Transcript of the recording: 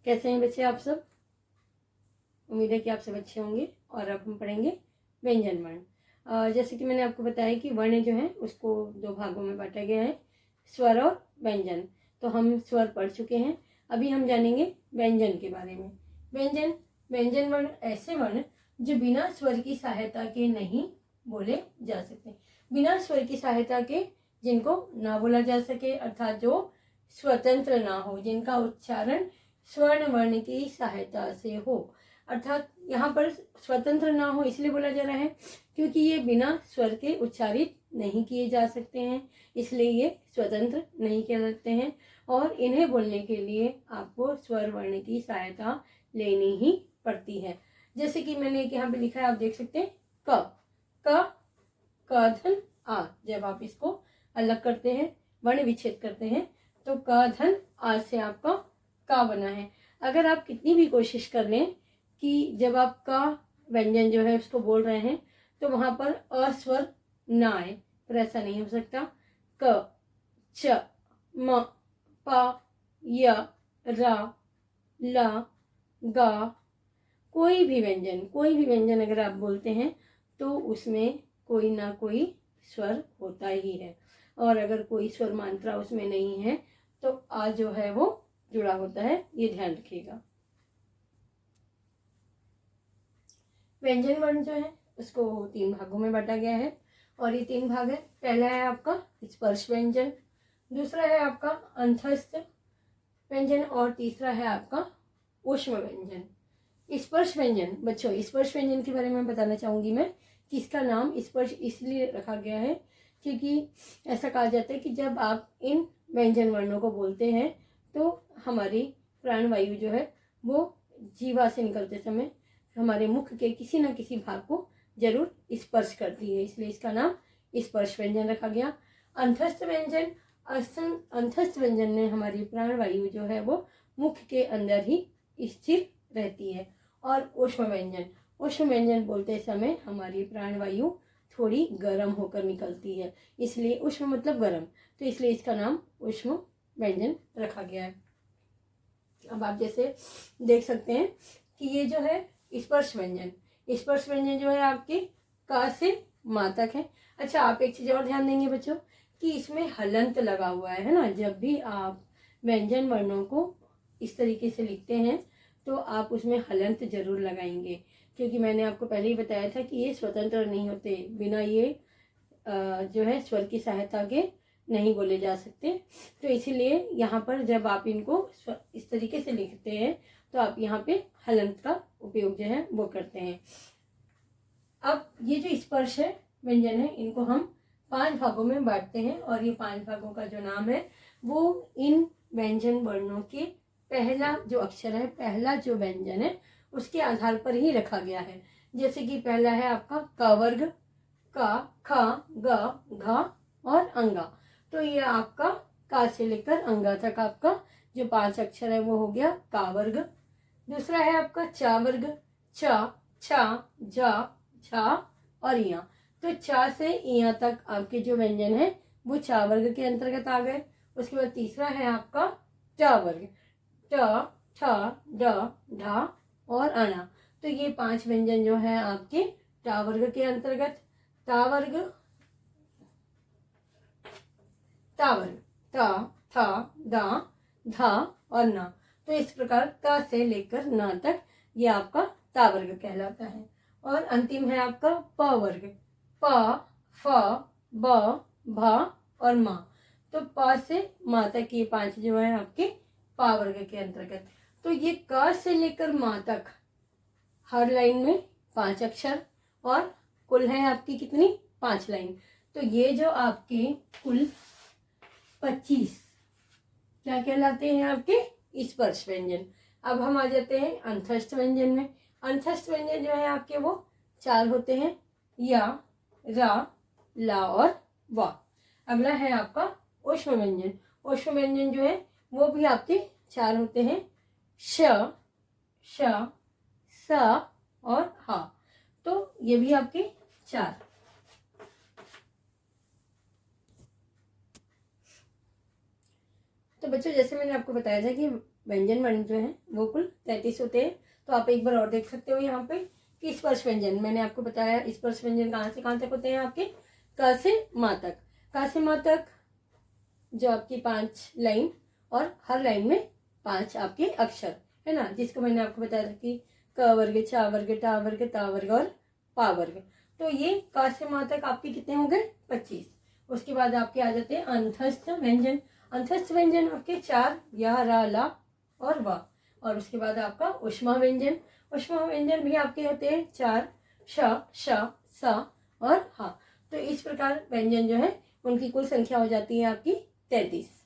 कैसे हैं बच्चे आप सब? उम्मीद है कि आप सब अच्छे होंगे। और अब हम पढ़ेंगे व्यंजन वर्ण। जैसे कि मैंने आपको बताया कि वर्ण जो है उसको दो भागों में बांटा गया है, स्वर और व्यंजन। तो हम स्वर पढ़ चुके हैं, अभी हम जानेंगे व्यंजन के बारे में। व्यंजन वर्ण ऐसे वर्ण जो बिना स्वर की सहायता के नहीं बोले जा सकते, बिना स्वर की सहायता के जिनको ना बोला जा सके, अर्थात जो स्वतंत्र ना हो, जिनका उच्चारण स्वर्ण वर्ण की सहायता से हो। अर्थात यहाँ पर स्वतंत्र ना हो इसलिए बोला जा रहा है क्योंकि ये बिना स्वर के उच्चारित नहीं किए जा सकते हैं, इसलिए ये स्वतंत्र नहीं कहलाते हैं। और इन्हें बोलने के लिए आपको स्वर वर्ण की सहायता लेनी ही पड़ती है। जैसे कि मैंने एक यहाँ पे लिखा है, आप देख सकते हैं, क धन आ। जब आप इसको अलग करते हैं, वर्ण विच्छेद करते हैं, तो क धन आ से आपका का बना है। अगर आप कितनी भी कोशिश कर लें कि जब आप का व्यंजन जो है उसको बोल रहे हैं तो वहां पर अस्वर ना आए, पर ऐसा नहीं हो सकता। क, च, म, प, य, रा, ला, गा, कोई भी व्यंजन अगर आप बोलते हैं तो उसमें कोई ना कोई स्वर होता ही है। और अगर कोई स्वर मात्रा उसमें नहीं है तो आ जो है वो जुड़ा होता है, ये ध्यान रखिएगा। व्यंजन वर्ण जो है उसको 3 भागों में बांटा गया है, और ये 3 भाग है। पहला है आपका स्पर्श व्यंजन, दूसरा है आपका अंतस्थ व्यंजन, और तीसरा है आपका ऊष्म व्यंजन। स्पर्श व्यंजन, बच्चों स्पर्श व्यंजन के बारे में बताना चाहूंगी मैं कि इसका नाम स्पर्श इसलिए रखा गया है क्योंकि ऐसा कहा जाता है कि जब आप इन व्यंजन वर्णों को बोलते हैं तो हमारी प्राणवायु जो है वो जीवा से निकलते समय हमारे मुख के किसी न किसी भाग को जरूर स्पर्श करती है, इसलिए इसका नाम स्पर्श व्यंजन रखा गया। अंतस्थ व्यंजन में हमारी प्राणवायु जो है वो मुख के अंदर ही स्थिर रहती है। और ऊष्म व्यंजन बोलते समय हमारी प्राणवायु थोड़ी गर्म होकर निकलती है, इसलिए ऊष्म मतलब गर्म, तो इसलिए इसका नाम ऊष्म व्यंजन रखा गया है। अब आप जैसे देख सकते हैं कि ये जो है स्पर्श व्यंजन जो है आपके का से मा तक है। अच्छा, आप एक चीज और ध्यान देंगे बच्चों कि इसमें हलंत लगा हुआ है ना। जब भी आप व्यंजन वर्णों को इस तरीके से लिखते हैं तो आप उसमें हलंत जरूर लगाएंगे, क्योंकि मैंने आपको पहले ही बताया था कि ये स्वतंत्र नहीं होते, बिना ये जो है स्वर की सहायता के नहीं बोले जा सकते। तो इसीलिए यहाँ पर जब आप इनको इस तरीके से लिखते हैं तो आप यहाँ पे हलंत का उपयोग जो है वो करते हैं। अब ये जो स्पर्श है व्यंजन है, इनको हम 5 भागों में बांटते हैं, और ये 5 भागों का जो नाम है वो इन व्यंजन वर्णों के पहला जो अक्षर है, पहला जो व्यंजन है उसके आधार पर ही रखा गया है। जैसे कि पहला है आपका क वर्ग, का, खा, ग, घा और अंगा। तो ये आपका का से लेकर अंगा तक आपका जो 5 अक्षर है वो हो गया का वर्ग। दूसरा है आपका चा वर्ग, चा, छा, झा, झा और इया। तो चा से इया तक आपके जो व्यंजन है वो चा वर्ग के अंतर्गत आ गए। उसके बाद तीसरा है आपका ट वर्ग, ट, ठ, ड, ढा और अना। तो ये 5 व्यंजन जो है आपके टा वर्ग के अंतर्गत। ता वर्ग, ता, था, दा, धा और ना। तो इस प्रकार का से लेकर ना तक ये आपका ता वर्ग कहलाता है। और अंतिम है आपका प वर्ग, प, फ, ब, भ और मा। तो प से मा तक ये 5 जो है आपके पा वर्ग के अंतर्गत। तो ये क से लेकर मा तक हर लाइन में 5 अक्षर, और कुल है आपकी कितनी 5 लाइन। तो ये जो आपके कुल 25 क्या कहलाते हैं आपके स्पर्श व्यंजन। अब हम आ जाते हैं अंतस्थ व्यंजन में। अंतस्थ व्यंजन जो है आपके वो 4 होते हैं, या, रा, ला और वा। अगला है आपका ऊष्म व्यंजन। ऊष्म व्यंजन जो है वो भी आपके 4 होते हैं, श, श, स और हा। तो ये भी आपके 4। तो बच्चों जैसे मैंने आपको बताया था कि व्यंजन वर्ण जो है वो कुल 33 होते हैं। तो आप एक बार और देख सकते हो यहाँ पे कि स्पर्श व्यंजन मैंने आपको बताया, स्पर्श व्यंजन कहाँ से कहाँ तक होते हैं आपके, क से माँ तक। क से माँ तक जो आपकी 5 लाइन और हर लाइन में 5 आपके अक्षर है ना, जिसको मैंने आपको बताया था कि क वर्ग, च वर्ग, ट वर्ग, त वर्ग और पा वर्ग। तो ये क से माँ तक आपके कितने हो गए, 25। उसके बाद आपके आ जाते हैं अंतस्थ व्यंजन। अंतस्थ व्यंजन आपके 4 या, रा, ला और वा। और उसके बाद आपका ऊष्मा व्यंजन। ऊष्मा व्यंजन भी आपके होते हैं 4, श, श, स और हा। तो इस प्रकार व्यंजन जो है उनकी कुल संख्या हो जाती है आपकी 33।